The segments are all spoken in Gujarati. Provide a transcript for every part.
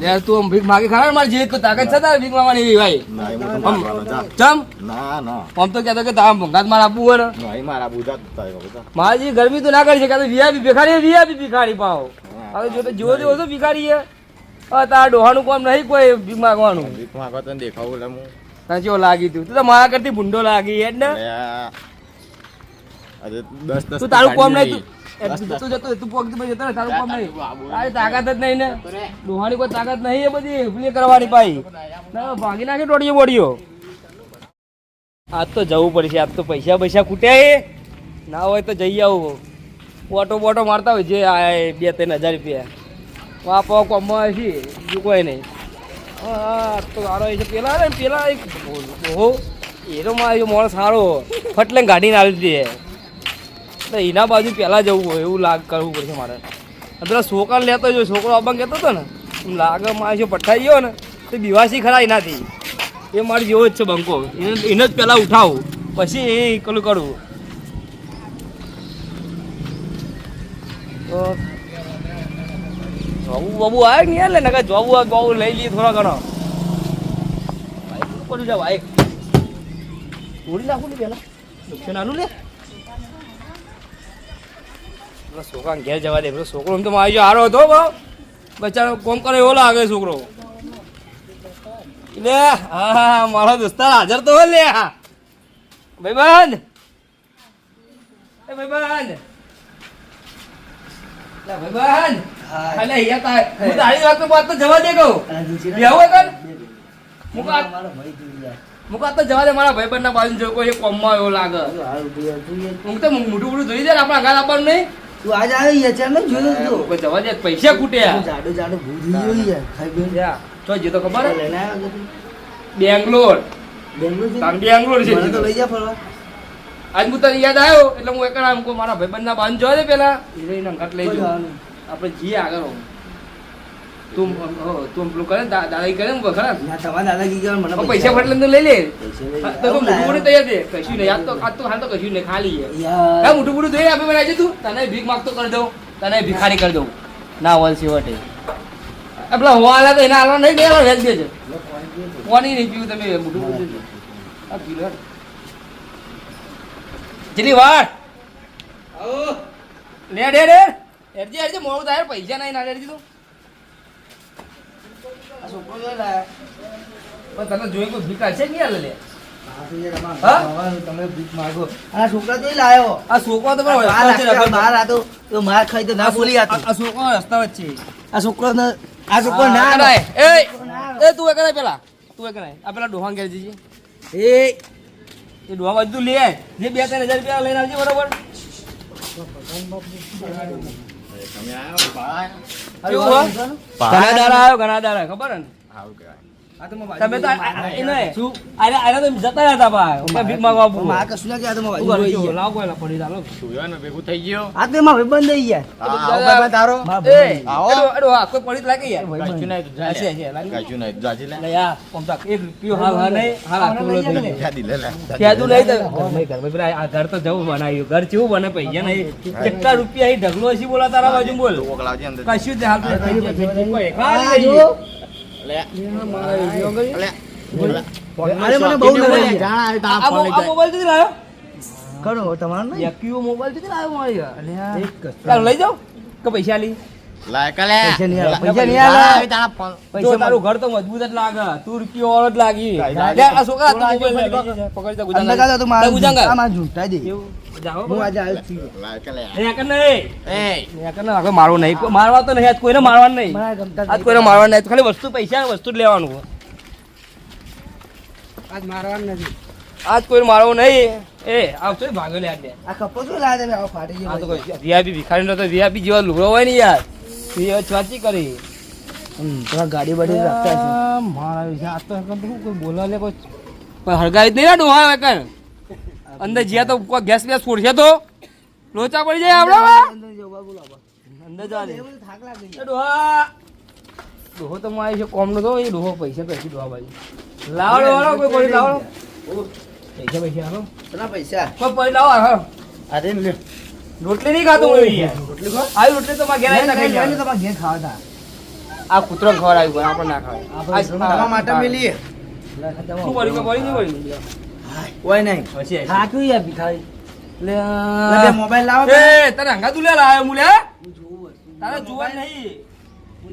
યાર તું ભીખ માગી ખરા મારી જે તો તાકાત છે તારે ભીખ માંગવાની એવી ભાઈ ચમ ના ના આમ તો કહેતો કે તારા ભંગાત મારે આપવું હોય ને નહીં મારા બુધા મારી ગરમી તો ના કરી શકે વીઆઈપી ભિખારી પાવ હવે જો તો જોવો તો ભિખારી તારા ડોહાનું કામ નહીં કોઈ ભીખ માંગવાનું ભીખ માંગો તો દેખાવું એટલે હું કેવો લાગી તું તો મારા કરતી ભૂંડો લાગી હેડ ને તું તારું કામ નહીં તું જતો તું પોક જતો ને તારું કામ નહીં તારી તાકાત જ નહીં ને ડોહાની કોઈ તાકાત નહીં એ બધી પેલી કરવાની પાઈ ભાગી નાખી ટોડીઓ બોડીઓ આજ તો જવું પડશે આજ તો પૈસા ખૂટ્યા ના હોય તો જઈ આવું બોટો મારતા હોય જે આ 2-3 હજાર રૂપિયા વાપો કોમમાં છે બીજું કોઈ નહીં હા તો સારો છે પેલા ઓહો એનો માણસ સારો ફટલે ગાડીને આવી દે એટલે એના બાજુ પહેલાં જવું હોય એવું કરવું પડશે મારે પેલા છોકરા લેતો જો છોકરો આબા કહેતો હતો ને એમ લાગે મારે પઠાઈ ગયો ને તો દિવાસી ખરા એનાથી એ મારી જેવો જ છે બંકો એને જ પહેલાં ઉઠાવું પછી એ પેલું કરવું જોવું બાબુ આવે ને યાર ને જોવું લઈ લઈએ થોડા ઘણો પડ્યું જાવ ભાઈ તોડી નાખું ને પેલા નુકસાન આનું લે છોકરા ઘેર જવા દે છોકરો એમ તો મારી જો હારો હતો બચારો કોમ કરે એવો લાગે છોકરો લે હા મારો દોસ્તાર હાજર તો લે ભાઈબંધ ભાઈબંધ જવા દે કહું મુકા તો જવા દે મારા ભાઈબંધ ના બાજુ જો કોઈ કોમમાં એવો લાગે હું તો મોટું ધોઈ દે આપણા ઘર આપવાનું નહીં તું આજ આવી અચાનક જોયો તો જવા દે પૈસા ખૂટ્યા જાડો ભૂલ થઈ ગયો યાર તો જે તો ખબર લઈને આવ્યો બેંગ્લોર છે તો લઈ જા ફરવા આજ હું તને યાદ આવ્યો એટલે હું એકલા આમ મારા ભાઈબંધ ના બાંધ જોવા દે પેલા એને ઘાટ લઈ જાઓ આપણે જઈએ આગળ તું પેલું કરે દાદાગી કરે ને ખરા તમારા દાદાગી કરે મને પૈસા ફટલે તો લઈ લે તો મોટું તૈયાર દે કશું નહીં આજ તો હાલ તો કશું નહીં ખાલી હા મોટું ધોઈ આપે મને તું તને ભીખ માગતો કરી દઉં તને ભિખારી કરી દઉં ના વલ સેવટે પેલા હોવાલા તો એના હાલવા નહીં દે વેચ દેજે પાણી નહીં પીવું તમે મોટું આ પીલો જેટલી વાર લે મોડું થાય પૈસા નહીં ના એરજી તું છોકરો તને જોઈ કોઈ ભીખ છે નહીં લે તમે ભીખ માગો આ છોકરા તો લાયો આ છોકરો તો બહાર આતો તો માર ખાઈ તો ના બોલી આ છોકરો રસ્તા વચ્ચે આ છોકરો ના એ તું એકલા પેલા આ પેલા ડોહાં ઘેર જઈએ એ ડોહા બાજુ તું લે જે 2-3 હજાર રૂપિયા લઈને આવજે બરોબર ઘણા દાડા ખબર ને તમે તો જતા હતા ભાઈ ભીખ માંગવા કશું ના કહેતો ભેગું થઈ ગયો આ તો એમાં બંધ થઈ ગયા તારો પડી લાગે યાર ઘર તો જવું બનાવ્યું ઘર કેવું બને પૈસા નહીં કેટલા રૂપિયા ઢગલો હશે બોલા તારા બાજુ બોલ કશું જ હાલ લઈ જાઓ કે પૈસા લઈ તારું ઘર તો મજબૂત જ લાગે તું રૂપિયો વાળો જ લાગી મારવા નહીં મારવા તો નહીં આજ કોઈને મારવાનું નહીં આજ કોઈને મારવાનું નહીં ખાલી વસ્તુ પૈસા વસ્તુ જ લેવાનું આજ મારવાનું નથી આજ કોઈ મારવું નહીં એ આવતો ભાગો લે આ કપો શું લાગે આવો ફાટી ગયો આ તો વીઆઈપી ભિખારી નો તો વીઆઈપી જેવા લુગડો હોય ને યાર એ છાતી કરી ગાડી બાડી રાખતા છે મારા વિશે આ તો કોઈ બોલા લે કોઈ હળગાવી નહીં ના ડોહા કર અંદર જ્યાં તો કોઈ ગેસ બેસ ફોડશે તો લોચા પડી જાય આપડે અંદર જવા દે થાક લાગે ડોહો તો મારે છે કોમ નો તો એ ડોહો પૈસા કશી ડોહા બાજુ લાવડો કોઈ પડી લાવડો પૈસા હાલો કેટલા પૈસા કોઈ પડી લાવો હા અરે લે રોટલી નહીં ખાતો હું રોટલી ખા આવી રોટલી તો માં ઘેર આવીને ખાઈ તમારે ઘેર ખાવા આ કૂતરો ખવડાવ્યું પણ આપણે ના ખવાય તમારા માટે મેલીએ શું પડી કે પડી નહીં પડી કોઈ નહીં પછી થાક્યું યાર ભિખારી લે મોબાઈલ લાવો એ તને હંગા તું લે લાયો મુલે તારે જોવા નહીં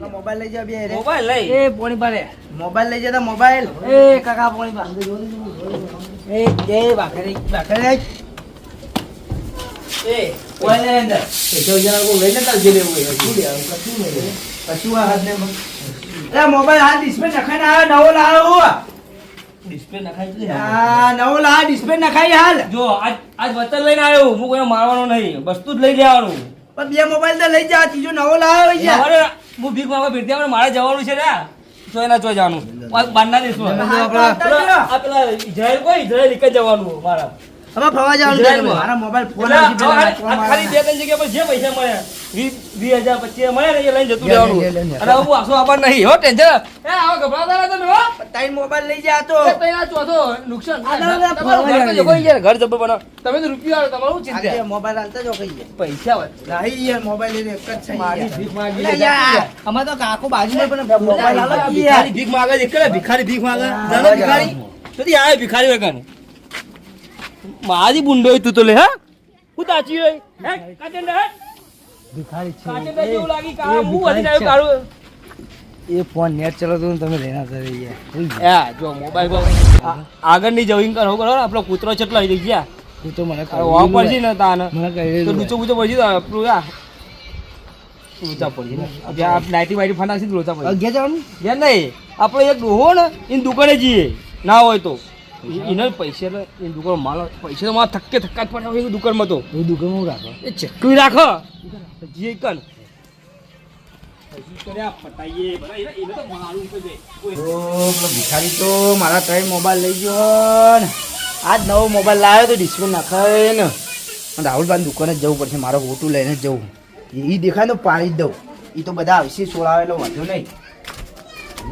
મોબાઈલ લઈ જા બે રે મોબાઈલ લઈ એ પોણી પાડે મોબાઈલ લઈ જા તો મોબાઈલ એ કાકા પોણી પાડે એ ભાખરી એ કોઈ ને અંદર જો જરા કો લઈને તાર જે લેવું હોય શું લે કશું નહીં કશું આ હાથ ને એ મોબાઈલ હાથ ડિસ્પ્લે નખાઈને આવે નવો લાવ્યો ડિસ્પ્લે નખાઈ દે આ નવો લાવ ડિસ્પ્લે નખાઈ હાલ જો આજ વતન લઈને આવ્યો હું કોઈ મારવાનો નહીં વસ્તુ જ લઈ લેવાનું પણ બે મોબાઈલ તો લઈ જા ત્રીજો નવો લાવ્યો છે અરે હું ભીખ માંગવા ભીડતી આપણે મારે જવાનું છે ને તો એના ચો જવાનું બારના દેશમાં આ પેલા ઇઝરાયલ કોઈ ઇઝરાયલ એક જ જવાનું મારા હવે ફરવા જવાનું છે મારા મોબાઈલ ફોન ખાલી બે ત્રણ જગ્યા પર જે પૈસા મળ્યા 20,000 25,000 મળ્યા ને એ લઈને જતું રહેવાનું અને હું આસો આবার નહીં હો ટેન્શન એ આવો ગભરાતા ના તમે હો તાઈ મોબાઈલ લઈ જા તો તૈયાર ચોથો નુકસાન ફરવા ઘર જબર બનાવ તમે તો રૂપિયા તમારું ચિંતા મોબાઈલ હાલતા જો કઈ પૈસા નહીં યાર મોબાઈલ લઈને એક જ છે મારી ભીખ માગી અમાર તો કાકો બાજુમાં પણ મોબાઈલ હાલો ભિખારી ભીખ માગે છે કે ભિખારી ભીખ માગે જાનો ભિખારી સુધી આવે ભિખારી વેકાને મારી બુંડો તું તો લે હા હું તાચી હોય હે કાચંડ હે ભિખારી કાચંડ જેવું લાગી કા હું વધી આવ્યો કાળું એ ફોન નેટ ચલાવતો ને તમે લેના કરે યાર યા જો મોબાઈલ આગળ ની જવિંગ કરો કરો આપણો કૂતરો ચટલો આવી ગયા તું તો મને વાવ પડશે ને તાને મને કહી તો ડૂચો બૂચો પડશે તો આપણું યા લોચા પડશે ને આ નાઈટી વાઈટી ફાનાસી લોચા પડશે અગે જવાનું યાર નહીં આપણે એક ડોહો ને એની દુકાને જઈએ ના હોય તો એને પૈસા એ દુકાન માલ પૈસા તો મારા થક્કે થક્કા જ પડ્યા હોય દુકાનમાં તો એ દુકાનમાં રાખો એ ચક્કું રાખો જે કન ભિખારી તો મારા ત્રણ મોબાઈલ લઈ ગયો ને આજ નવો મોબાઈલ લાવ્યો તો ડિસ્પ્લે નાખાય ને રાહુલભાઈ દુકાને જ જવું પડશે મારો ફોટો લઈને જ જવું એ દેખાય તો પાડી જ દઉં એ તો બધા આવશે સોળાવેલો વાંધો નહીં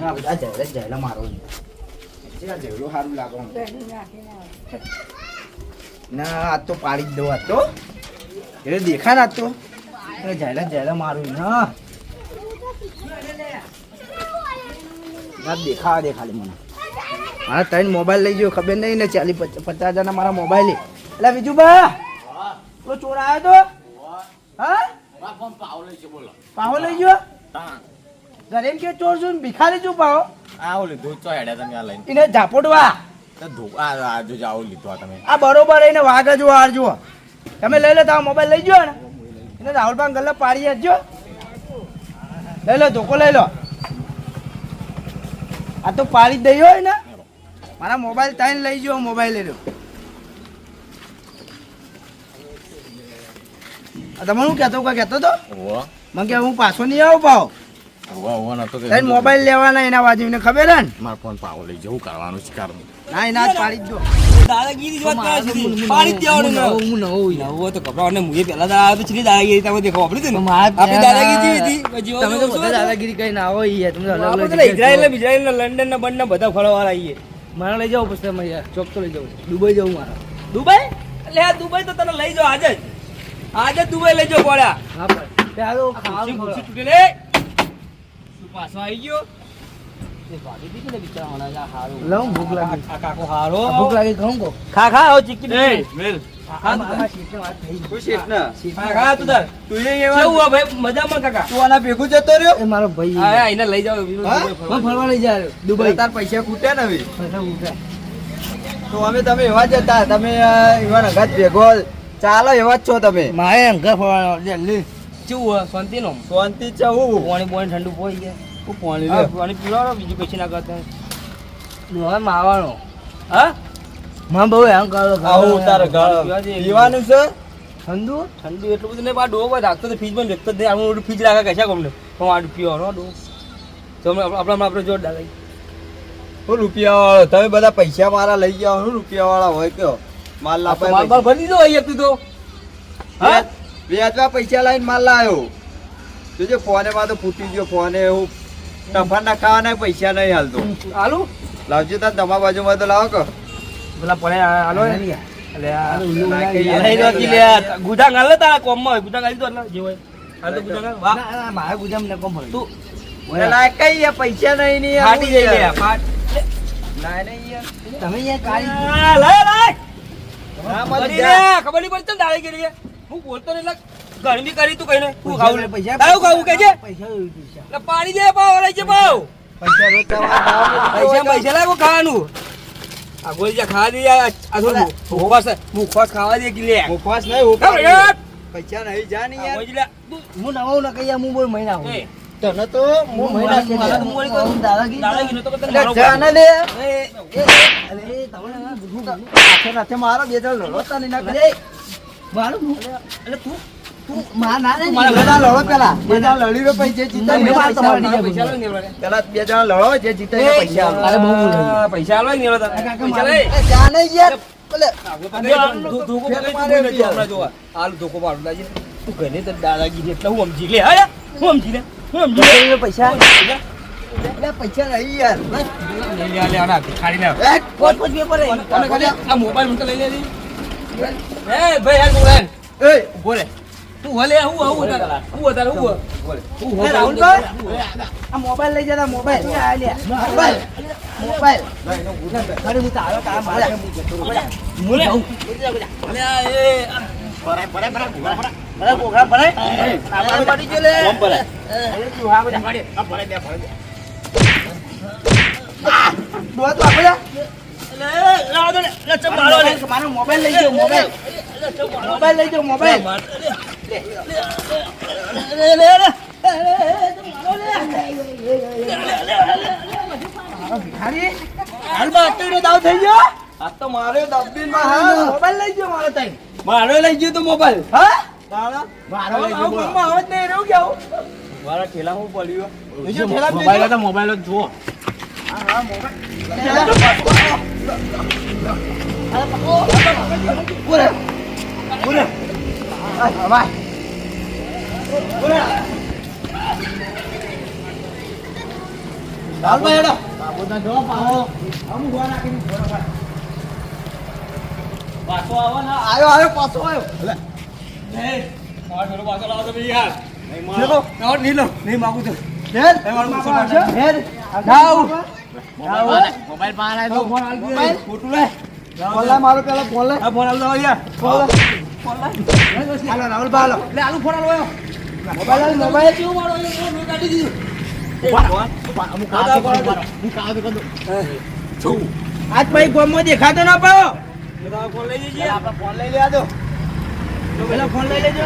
આ બધા જાયલા મારો જેવડું સારું લાગે ના આજ તો પાડી જ દઉં આજ તો એટલે દેખાય ને આજ તો જાયલા મારું હા દેખાવા દે ખાલી મને મારા ત્રણ મોબાઈલ લઈ ગયો ખબર નહીં ને 40-50,000 મારા મોબાઈલ એટલે બીજું બા પેલો ચોર આવ્યો તો હા પાહો લઈ ગયો ઘરે એમ કે ચોર છું ભિખારી છું પાહો આવો લીધું ચો હેડ્યા તમે આ લઈને એને ઝાપોટવા તો આ જો આવો લીધું આ તમે આ બરોબર એને વાઘ જો હાર જુઓ તમે લઈ લો તમારો મોબાઈલ લઈ ગયો ને એને રાહુલભાઈ ગલ્લા પાડી આપજો લઈ લો ધોકો લઈ લો આ તો પાડી જ દઈ હોય ને મારા મોબાઈલ તાઈને લઈ ગયો મોબાઈલ લઈ લો તમે શું કહેતો તો ઓવો મને કે હું પાછો નહીં આવું પાવ ઓવો નતો કે તાઈને મોબાઈલ લેવાના એના બાજુ એને ખબર હે ને મારો ફોન પાવો લઈ જવું કરવાનું છે કામ ના એના જ પાડી જ દો દાદાગીરી જ વાત કરે છે પાડી જ દેવાનું નવો તો કપડાને મુએ પહેલા દાદા તો છેલી દાદાગીરી તમે દેખો આપડી ને આપણી દાદાગીરી જેવી હતી પછી તમે તો બધા દાદાગીરી કઈ ના હોય યાર તમે અલગ અલગ ઇઝરાયલ ને બિઝરાયલ ને લંડન ને બંને બધા ફરવા આવીએ મારા લઈ જાવ પછી તમે યાર ચોક તો લઈ જાવ દુબઈ જવું મારા દુબઈ એટલે આ દુબઈ તો તને લઈ જાઓ આજે જ દુબઈ લઈ જાઓ ગોળા હા પણ ત્યાં તો ખાવાનું ખુરશી તૂટી લે તું પાછો આવી ગયો એ ભાગી દીધી ને બિચારા હણા હારો લઉં ભૂખ લાગી આ કાકો હારો ભૂખ લાગી ખાઉં કો ખા ખા આવો ચીકી દે મેલ હા ખા તું તાર તું એ કેવું આ ભાઈ મજામાં કાકા તું આના ભેગું જતો રહ્યો એ મારો ભાઈ હા એને લઈ જાઓ હું ફરવા લઈ જાય દુબઈ તાર પૈસા ખૂટ્યા ને હવે પૈસા ઉઠા તો અમે તમે એવા જ હતા તમે એવા નગાત ભેગો ચાલો એવા જ છો તમે મારે ઘર ફરવા લે કેવું શાંતિ નો શાંતિ છે હું પાણી પાણી ઠંડુ પોઈ ગયા હું પાણી હા, પાણી પીવાનો બીજું કશું ના કરતા હવે માવાનો હા માં બહુ એમ કરો આવું તારે ગાળ પીવાનું છે ઠંડુ ઠંડુ એટલું બધું નહીં બા ડો કોઈ રાખતો તો ફ્રીજમાં વ્યક્ત જ નહીં આનું ફ્રીજ રાખે કશા ગમને તો આ પીવાનો ડો તો આપણે જોરદાર લઈ હું રૂપિયા વાળો તમે બધા પૈસા મારા લઈ ગયા હું રૂપિયા વાળા હોય કયો માલ માલ લાવવા ભરી દીધો અહીંયા તું તો હા વ્યાજમાં પૈસા લાવીને માલ લાવ્યો જોજે ફોને માં તો ફૂટી ગયો ફોને એવું ટફાન ના ખાવાના પૈસા નહીં હાલતો આલુ લાવજો તાર તમારા બાજુમાં તો લાવો કે પેલા પડે આલો નહીં એટલે ગુડા ગાલ તારા કોમમાં હોય ગુડા ગાલી તો એટલે જે હોય હાલ તો ગુડા ગાલ વાહ મારા ગુજામ ને કોમ તું પેલા કઈ યાર પૈસા નહીં ને યાર. ફાટી જઈ લે ફાટ ના નહીં યાર. તમે યાર કાળી ના મળી કરી જાય. લે ખબર નહીં પડતી ડાળી ગઈ હું બોલતો નહીં એટલે ગરમી કરી તું કઈ ને હું ખાવું લે પૈસા તારું ખાવું કે છે પૈસા પૈસા એટલે પાડી દે પાવ વળાઈ છે પાવ પૈસા રોકવા પૈસા પૈસા લાગો ખાવાનું આ ગોળી જા ખાવા દે આ થોડું મુખવાસ ખાવા દે કે લે ઉપવાસ નહીં ઉપવાસ ખબર છે? પૈસા નહીં જા ને આ યાર. ગોળી લે. હું નવો ન કહીયા હું બોલ મહિના હું એ, તને તો હું મહિના છે દાદાગીરી દાદાગીરી તો કદાચ એટલે મારો જા ને લે. અરે તમે હાથે નાથે મારો બે જણ લડોતા નહીં ના કરે. મારું એટલે તું માં ના ને મારા બે જણ લડો પેલા. બે જણ લડી લો પછી જે જીતે મને ને માર પૈસા તમારી આલો. પૈસા લો ને વળે. પેલા બે જણ લડો જે જીતે ને પૈસા આલો. અરે બહુ બોલાય. પૈસા આલો ને વળે. પૈસા લે. એ જા ને યાર. પેલે ધોકો પકડી તું બોલે છે હમણાં જોવા. હાલ ધોકો પાડું લાજે. તું ઘરે તો દાદાગીરી એટલે હું સમજી લે હા હું સમજી લે પૈસા એટલે પૈસા નહીં યાર. લઈ લે લે આના ખાડી લે એ, પોત પોત પેપર કોને ખાલી આ મોબાઈલ મને લઈ લે લી એ ભાઈ હાલ મોબાઈલ એ, બોલે તું હલે હું તારા હું બોલે. રાહુલભાઈ આ મોબાઈલ લઈ જતા મોબાઈલ મોબાઈલ મોબાઈલ અરે હું તારો તારા મારે હું જતો રહું હું જાઉં અરે પોખરા ભરાય આમાં પડી ગયો લે કોમ ભરાય અરે તું હા બધા પાડે આ ભરાય બે ભરાય દો તો આપણે મારો મોબાઈલ લઈ જાઓ મોબાઈલ મોબાઈલ લઈ જાઓ મોબાઈલ આ તો મારે દબીનમાં હા. મોબાઈલ લઈ જાઓ મારો તાઈ મારો લઈ ગયો તો મોબાઈલ હા તારા? મારો લઈ જાઓ આવત નહીં રહ્યું કેવું મારા ઠેલા હું પડ્યો. બીજો ઠેલા મોબાઈલ હતો મોબાઈલ જ જુઓ પૂરે પૂરે ભાઈ પૂરે લાલભાઈ હેડો બાબુના જો પાવો અમુ ગોવા નાખીને પાછો આવો ને આયો આયો પાછો આયો મારો પેલો પાછો લાવો તમે યાર દેખો નીલો નહીં માગું તો હેડ મારું મુસલમાન છે. હેડ જાવ મોબાઈલ બહાર આવ્યો ફોન આલ દે મોબાઈલ ફોટો લે ફોન લે મારો પેલા ફોન લે આ ફોન આલો યાર ફોન લે હાલો રાહુલ ભાઈ લે આલુ ફોન આલો મોબાઈલ આલ મોબાઈલ કેવું મારો મેં કાઢી દીધું આજ ભાઈ ગોમમાં દેખાતો ના પાયો ફોન લઈ જઈએ આપણે ફોન લઈ લેવા દો. પેલા ફોન લઈ લેજો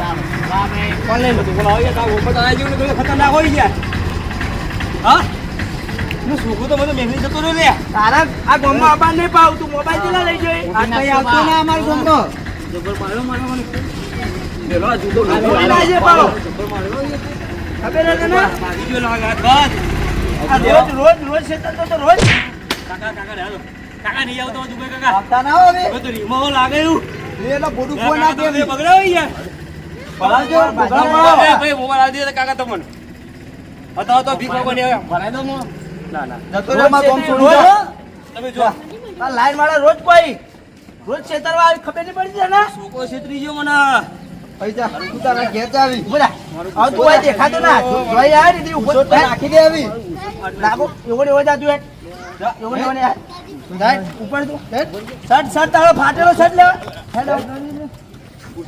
ફોન લઈ લો તો બોલાવો યાર આ ઉપર આયા જેવું ને ખતરનાક હોય યાર હા હું સુગો તો મને મેસેજ જતો રહ્યો લે તારા આ ગોમમાં આબાર નહીં પાવ તું મોબાઈલ ચલા લઈ જોઈ આજ ભાઈ આવતો ના અમારા ગામમાં. જબર માર્યો માર્યો મને લેલો આ જુદો આ મોબાઈલ આજે પાવ જબર માર્યો ખબર છે ને ભાગી ગયો લાગે બસ આ રોજ શેતર તો રોજ કાકા કાકા હાલો કાકા નહીં આવતો દુબઈ કાકા આવતા ના હોય હવે તો રીમો લાગે એવું લે લો બોડું ફોન આપે કાકા તો બગડ્યો યાર પડાવજો, એ પડાવો. ભાઈ મોબાઈલ આલી દે કાકા તમને બતાવો તો ભીખો બની આવ્યો ભરાય દો ના ના જતો રે મારા ગામ છોડી રોજ જા. તમે જો આ લાઈન વાળા રોજ કોઈ રોજ શેતરવા ખબર નહીં પડી છે ને છોકરો છેતરી ગયો મને પૈસા તું તારા ઘેર જાવી. બોલા આવ તું આ દેખાતો ના જોઈ આ રીતે ઉભો તો નાખી દે આવી. લાગો એવો ને એવો જાતું હે એવો ને એવો ને જાય ઉપર તું શર્ટ શર્ટ તારો ફાટેલો શર્ટ લેવા હેલો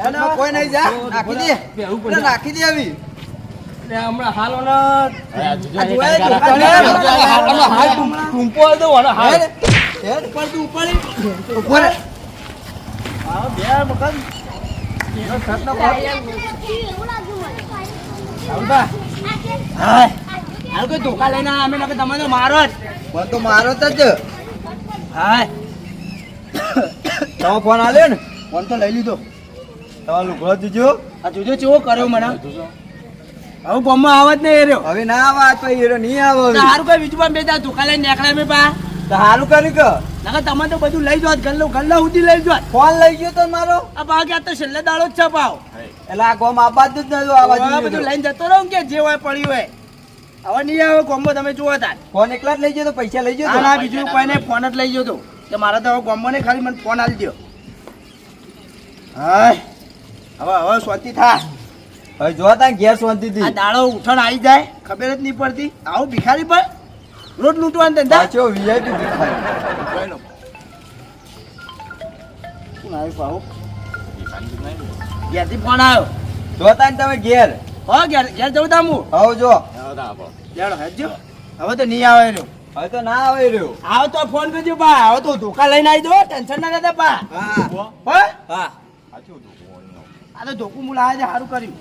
હેલો કોઈ નહીં જા નાખી દે. બેહવું એટલે નાખી દે આવી. પડશે હમણાં હાલો આ જોયા હમણાં હાલ ટૂંપો હતો વાળો હાલ હેડ પર તું ઉપાડી ઉપર આ બે મકાન શર્ટ નો આવતા હા હાલ કોઈ ધોકા લઈને અમે નકે તમે તો મારો જ ફોન તો મારો જ જ. હા તમે ફોન આલ્યો ને ફોન તો લઈ લીધો તમારો લુગડો દીજો. આ જોજો ચેવો કર્યો મને હવે ગામમાં આવત નહીં રહ્યો હવે ના આવે આજ પછી હીરો નહીં આવે હવે. સારું કઈ બીજું પણ બે તા ધોકા લઈને નીકળ્યા મેં પા તો હારું કર્યું કે નકર તમે તો બધું લઈ જાત ગલ્લા સુધી લઈ જાત ફોન લઈ ગયો તો મારો. આ ભાગ આ તો છેલ્લે દાડો જ છે પાવ એટલે આ ગોમ આબાદ જ નતો આવા હવે જોઈએ બધું તો. લઈને જતો રહો ને કે જે હોય પડ્યું હોય હવે નહીં આવે ગામમાં તમે જુઓ તાર ફોન એકલા જ લઈ ગયો તો પૈસા લઈ ગયો ના તો. ના બીજું કોઈ નહીં ફોન જ લઈ ગયો તો કે મારા તો હવે ગામમાં નહીં ખાલી મને ફોન આલી દો હાય હવે શાંતિ થા હવે જો તા ઘેર શાંતિથી આ દાડો ઉઠણ આવી જાય ખબર જ નહીં પડતી આવું ભિખારી પર રોજ લૂંટવાના ધંધા પાછો વીઆઈપી ભિખારી કોણ આવ્યું પાહુ ઘેરથી ફોન આવ્યો જોતા ને તમે ઘેર હો ઘેર ઘેર જવું તા હું આવો જો લેડો હેજો હવે તો નહીં આવે રહ્યો હવે તો ના આવે રહ્યો આવો તો ફોન કરજો બા આવો તો ધોકા લઈને આવી દો ટેન્શન ના લેતા બા હા હો હા આ તો ધોકું હું લાવે છે સારું કર્યું